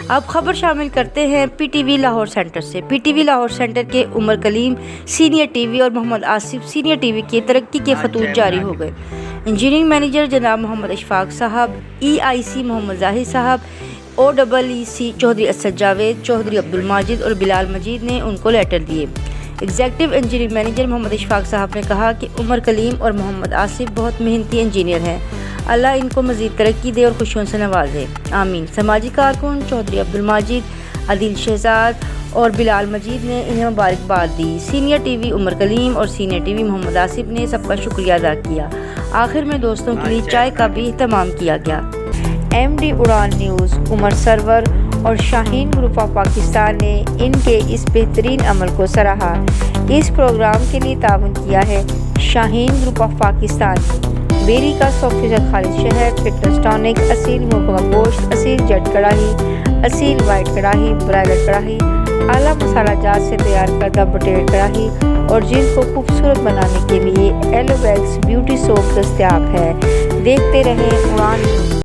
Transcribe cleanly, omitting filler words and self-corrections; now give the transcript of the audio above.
اب خبر شامل کرتے ہیں P T V Lahore centre سے۔ P T V Lahore centre کے Umar Kaleem senior T V اور Muhammad Asif senior T V کی ترقی کے خطوط جاری ہو گئے۔ انجینئرنگ مینیجر جناب محمد اشفاق صاحب، ای آئی سی محمد ظاہر صاحب، او ڈبل ای سی چودھری اسد جاوید، چودھری عبدالماجد اور بلال مجید نے ان کو لیٹر دیے۔ ایگزیکٹو انجینئرنگ مینیجر محمد اشفاق صاحب نے کہا کہ عمر کلیم اور محمد آصف بہت محنتی انجینئر ہیں، اللہ ان کو مزید ترقی دے اور خوشیوں سے نوازے، آمین۔ سماجی کارکن چودھری عبدالماجد، عادل شہزاد اور بلال مجید نے انہیں مبارکباد دی۔ سینئر ٹی وی عمر کلیم اور سینئر ٹی وی محمد آصف نے سب کا شکریہ ادا کیا۔ آخر میں دوستوں کے لیے چائے کا بھی اہتمام کیا گیا۔ ایم ڈی اڑان نیوز عمر سرور اور شاہین گروپ آف پاکستان نے ان کے اس بہترین عمل کو سراہا۔ اس پروگرام کے لیے تعاون کیا ہے شاہین گروپ آف پاکستان، بیری کا 100% خالص شہد، فٹنس ٹانک، اصیل مرغا گوشت، اصیل جٹ کڑاہی، اصیل وائٹ کڑاہی، برائڈل کڑاہی، اعلیٰ مسالہ جات سے تیار کردہ بٹیر کڑاہی اور جلد کو خوبصورت بنانے کے لیے ایلو ویکس بیوٹی سوپ دستیاب ہے۔ دیکھتے رہیں اڑان نیوز۔